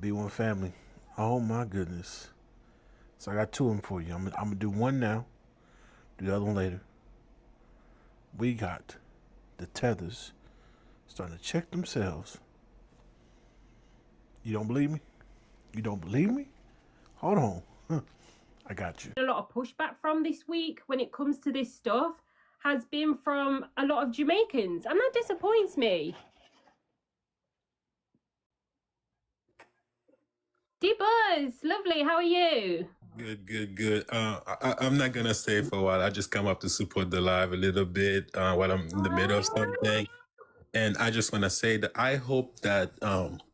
B1 family. Oh my goodness. So I got two of them for you. I'm gonna do one now, do the other one later. We got the tethers starting to check themselves. You don't believe me? You don't believe me? Hold on. I got you. A lot of pushback from this week when it comes to this stuff has been from a lot of Jamaicans, and that disappoints me. D-Buzz, lovely, how are you? Good, good, good. I'm not gonna stay for a while. I just come up to support the live a little bit while I'm in the middle of something, and I just want to say that I hope that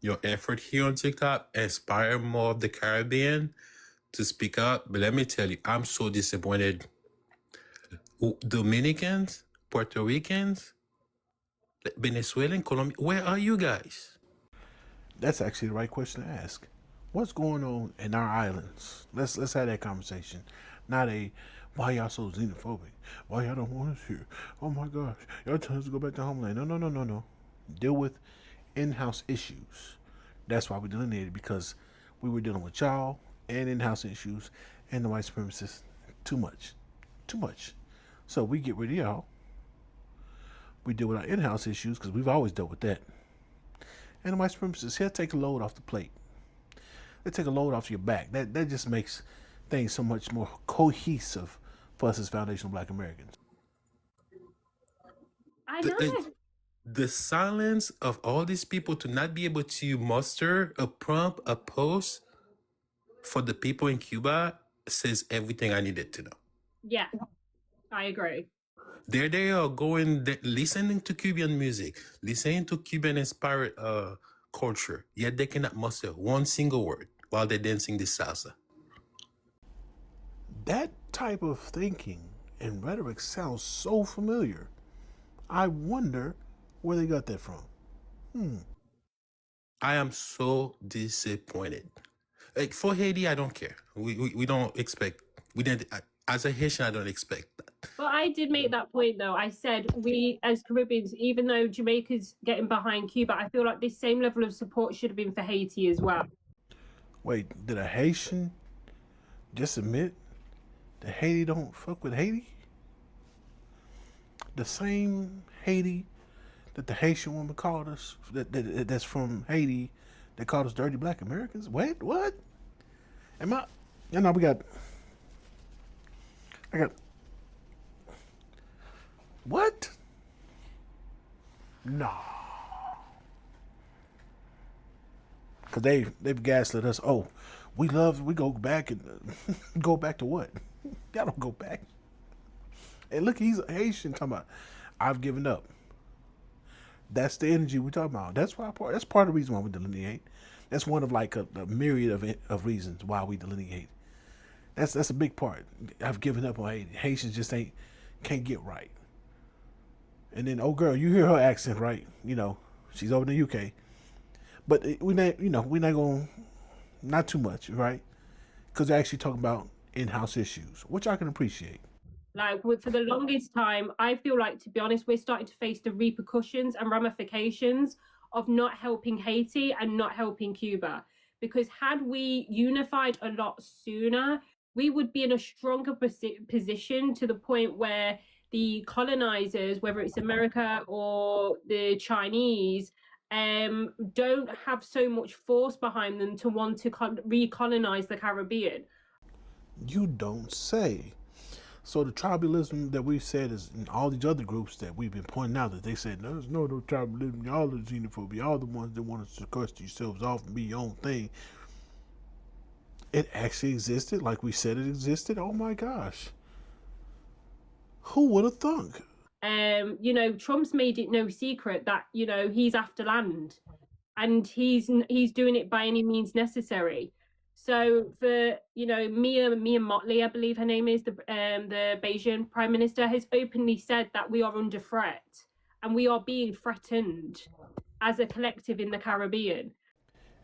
your effort here on TikTok inspire more of the Caribbean to speak up. But let me tell you, I'm so disappointed. Dominicans, Puerto Ricans, Venezuelan, Colombia, where are you guys? That's actually the right question to ask. What's going on in our islands? Let's have that conversation. Not a why y'all so xenophobic? Why y'all don't want us here? Oh my gosh, y'all tell us to go back to homeland. No, no, no, no, no. Deal with in-house issues. That's why we delineated because we were dealing with y'all and in-house issues and the white supremacists. Too much, too much. So we get rid of y'all. We deal with our in-house issues because we've always dealt with that. And the white supremacists here take a load off the plate. They take a load off your back. That just makes things so much more cohesive for us as foundational Black Americans. I The, know. the silence of all these people to not be able to muster a prompt, a post for the people in Cuba says everything I needed to know. Yeah, I agree. There they are going, listening to Cuban music, listening to Cuban inspired culture, yet they cannot muster one single word while they're dancing the salsa. That type of thinking and rhetoric sounds so familiar. I wonder where they got that from. I am so disappointed. Like for Haiti, I don't care. We don't expect, we didn't, as a Haitian, I don't expect that. But I did make that point though. I said we as Caribbeans, even though Jamaica's getting behind Cuba, I feel like this same level of support should have been for Haiti as well. Wait, did a Haitian just admit that Haiti don't fuck with Haiti? The same Haiti that the Haitian woman called us, that's from Haiti, that called us dirty Black Americans? Wait, what? Am I? You know, I got, what? No. Because they've gaslit us. Oh, we go back and go back to what? Y'all don't go back. And look, he's a Haitian talking about, I've given up. That's the energy we're talking about. That's part of the reason why we delineate. That's one of like a myriad of reasons why we delineate. That's a big part. I've given up on Haiti. Haitians just can't get right. And then, oh girl, you hear her accent, right? You know, she's over in the UK. But we're not going, not too much, right? Because they're actually talking about in-house issues, which I can appreciate. Like for the longest time, I feel like, to be honest, we're starting to face the repercussions and ramifications of not helping Haiti and not helping Cuba. Because had we unified a lot sooner, we would be in a stronger position to the point where the colonizers, whether it's America or the Chinese, don't have so much force behind them to want to recolonize the Caribbean. You don't say. So the tribalism that we've said is in all these other groups that we've been pointing out that they said no, there's no tribalism, y'all are xenophobia, y'all the ones that want to curse yourselves off and be your own thing. It actually existed like we said it existed. Oh my gosh. Who would have thunk? Trump's made it no secret that, he's after land, and he's doing it by any means necessary. So for, Mia Motley, I believe her name is, the Bayesian Prime Minister, has openly said that we are under threat and we are being threatened as a collective in the Caribbean.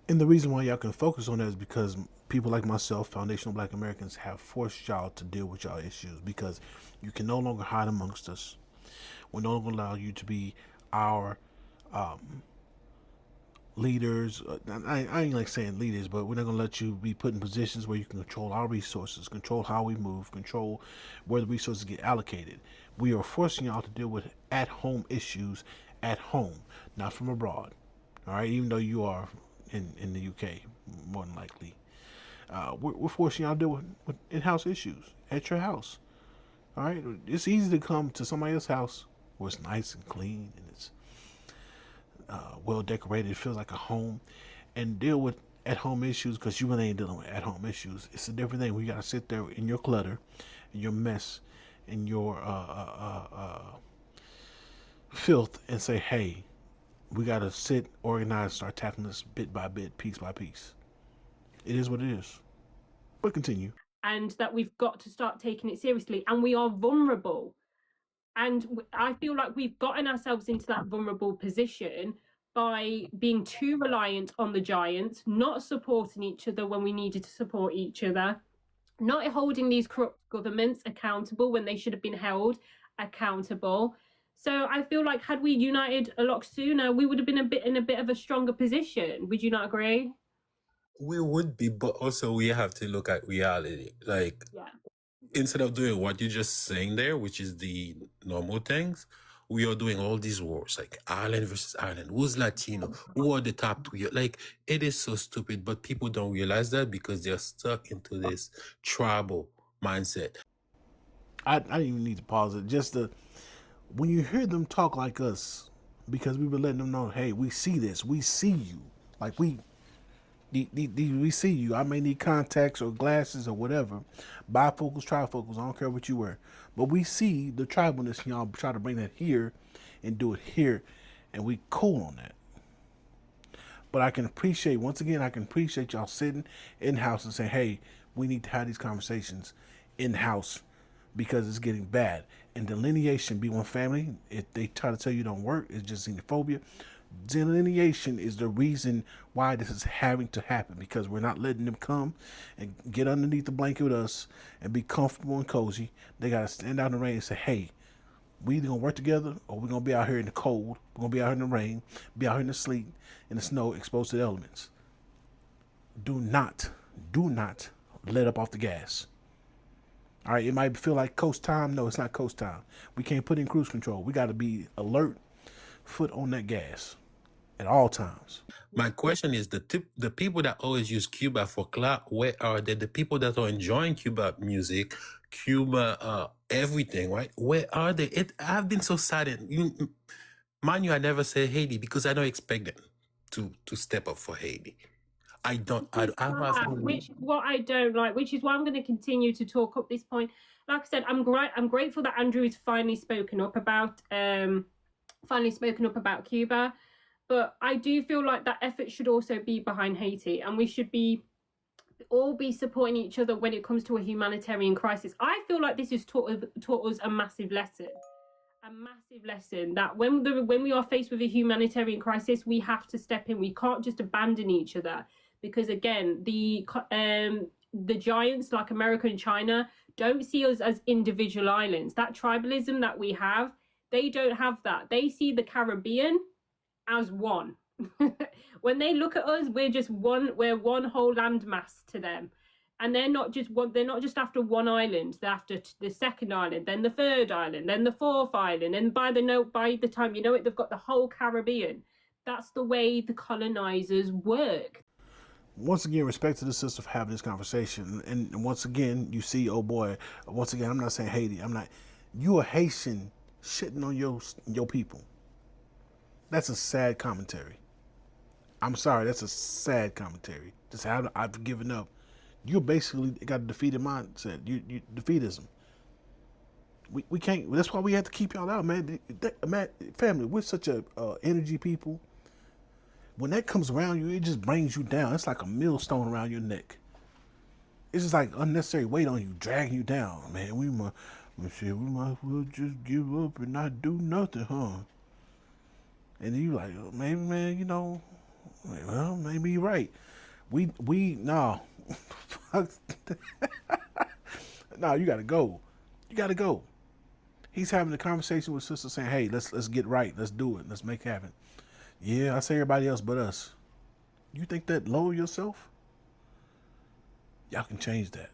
And the reason why y'all can focus on that is because people like myself, foundational Black Americans, have forced y'all to deal with y'all issues because you can no longer hide amongst us. We're no longer allow you to be our leaders. I ain't like saying leaders, but we're not gonna let you be put in positions where you can control our resources, control how we move, control where the resources get allocated. We are forcing y'all to deal with at-home issues at home, not from abroad. All right, even though you are in the UK, more than likely, we're forcing y'all to deal with in-house issues at your house. All right, it's easy to come to somebody else's house where it's nice and clean and it's well decorated. It feels like a home, and deal with at home issues because you really ain't dealing with at home issues. It's a different thing. We gotta sit there in your clutter, in your mess, in your filth, and say, "Hey, we gotta sit, organize, start tackling this bit by bit, piece by piece." It is what it is. But continue. And that we've got to start taking it seriously, and we are vulnerable. And I feel like we've gotten ourselves into that vulnerable position by being too reliant on the giants, not supporting each other when we needed to support each other, not holding these corrupt governments accountable when they should have been held accountable. So I feel like had we united a lot sooner, we would have been in a bit of a stronger position. Would you not agree? We would be, but also we have to look at reality. Like, Yeah. instead of doing what you're just saying there, which is the normal things, we are doing all these wars, like Ireland versus Ireland. Who's Latino? Who are the top three? Like, it is so stupid, but people don't realize that because they're stuck into this tribal mindset. I didn't even need to pause it. Just when you hear them talk like us, because we've been letting them know, hey, we see this, we see you, like we see you. I may need contacts or glasses or whatever, bifocals, trifocals. I don't care what you wear, but we see the tribalness. Y'all try to bring that here and do it here, and we cool on that. But I can appreciate, once again, I can appreciate y'all sitting in house and saying, hey, we need to have these conversations in house because it's getting bad. And delineation, be one family, if they try to tell you don't work, it's just xenophobia. Delineation is the reason why this is having to happen, because we're not letting them come and get underneath the blanket with us and be comfortable and cozy. They got to stand out in the rain and say, hey, we either gonna work together or we're gonna be out here in the cold, we're gonna be out here in the rain, be out here in the sleet, in the snow, exposed to the elements. Do not let up off the gas. All right, it might feel like coast time. No, it's not coast time. We can't put in cruise control. We got to be alert, foot on that gas at all times. My question is, the people that always use Cuba for clout, where are they? The people that are enjoying Cuba music, Cuba, everything, right? Where are they? I've been so saddened. Mind you, I never say Haiti because I don't expect them to step up for Haiti. I don't. Which is what I don't like, which is why I'm going to continue to talk up this point. Like I said, I'm grateful that Andrew has finally spoken up about Cuba, but I do feel like that effort should also be behind Haiti, and we should all be supporting each other when it comes to a humanitarian crisis. I feel like this has taught us a massive lesson. A massive lesson that when we are faced with a humanitarian crisis, we have to step in. We can't just abandon each other, because again, the giants like America and China don't see us as individual islands. That tribalism that we have, they don't have that. They see the Caribbean as one. When they look at us, we're one whole landmass to them. And they're not just after one island. They're after the second island, then the third island, then the fourth island. And by the time you know it, they've got the whole Caribbean. That's the way the colonizers work. Once again, respect to the sister for having this conversation. And once again, you see, oh boy, once again, I'm not saying Haiti. You a Haitian shitting on your people. That's a sad commentary. I'm sorry, that's a sad commentary. Just how I've given up. You basically got a defeated mindset. You defeatism. We can't. That's why we have to keep y'all out, man. Family, we're such a energy people. When that comes around you, it just brings you down. It's like a millstone around your neck. It's just like unnecessary weight on you, dragging you down, man. We might as well just give up and not do nothing, huh? And you like, oh, maybe, man, well, maybe you're right. No. No, you gotta go. You gotta go. He's having a conversation with sister saying, hey, let's get right. Let's do it. Let's make it happen. Yeah, I say everybody else but us. You think that lower yourself? Y'all can change that.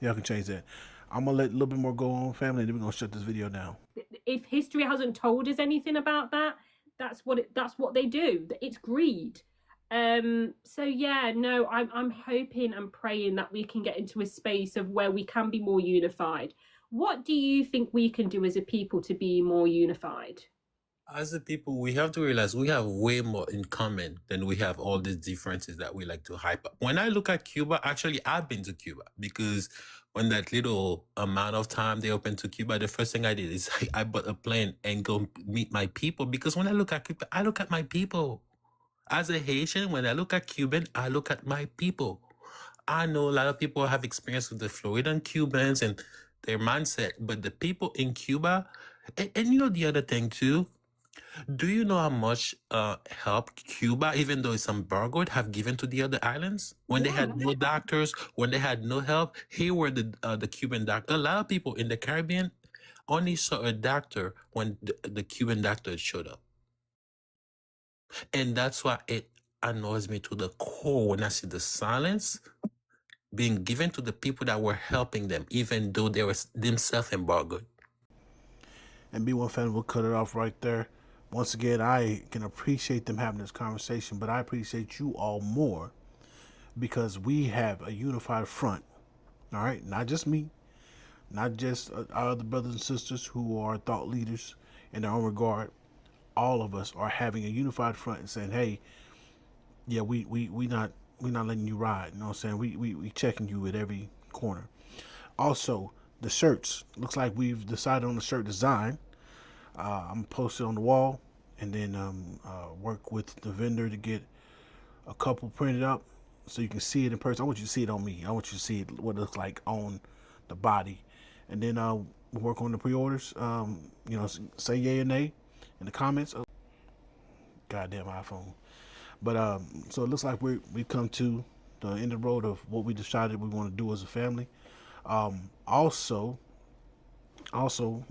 Y'all can change that. I'm gonna let a little bit more go on, family, and then we're gonna shut this video down. If history hasn't told us anything about that, that's what they do. It's greed. So yeah, no, I'm hoping and praying that we can get into a space of where we can be more unified. What do you think we can do as a people to be more unified? As a people, we have to realize we have way more in common than we have all these differences that we like to hype up. When I look at Cuba, actually, I've been to Cuba because when that little amount of time they opened to Cuba, the first thing I did is I bought a plane and go meet my people. Because when I look at Cuba, I look at my people. As a Haitian, when I look at Cuban, I look at my people. I know a lot of people have experience with the Floridian Cubans and their mindset, but the people in Cuba, and you know the other thing too, do you know how much help Cuba, even though it's embargoed, have given to the other islands? When they had no doctors, when they had no help, here were the Cuban doctor. A lot of people in the Caribbean only saw a doctor when the Cuban doctor showed up. And that's why it annoys me to the core when I see the silence being given to the people that were helping them, even though they were themselves embargoed. And B1 family, will cut it off right there. Once again, I can appreciate them having this conversation, but I appreciate you all more because we have a unified front. All right, not just me, not just our other brothers and sisters who are thought leaders in their own regard. All of us are having a unified front and saying, "Hey, yeah, we not letting you ride." You know what I'm saying? We checking you at every corner. Also, the shirts. Looks like we've decided on the shirt design. I'm gonna post it on the wall and then work with the vendor to get a couple printed up so you can see it in person. I want you to see it on me. I want you to see it, what it looks like on the body. And then we'll work on the pre-orders. You know, say yay or nay in the comments. Goddamn iPhone. But so it looks like we've come to the end of the road of what we decided we want to do as a family. Also,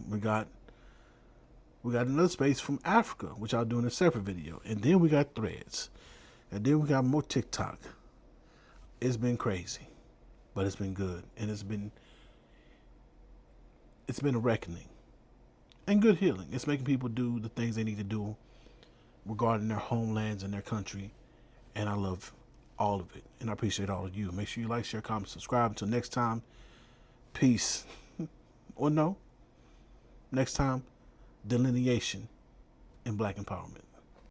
we got another space from Africa, which I'll do in a separate video. And then we got Threads. And then we got more TikTok. It's been crazy, but it's been good. And it's been a reckoning and good healing. It's making people do the things they need to do regarding their homelands and their country. And I love all of it. And I appreciate all of you. Make sure you like, share, comment, subscribe. Until next time, peace. Or no. Next time, delineation and black empowerment.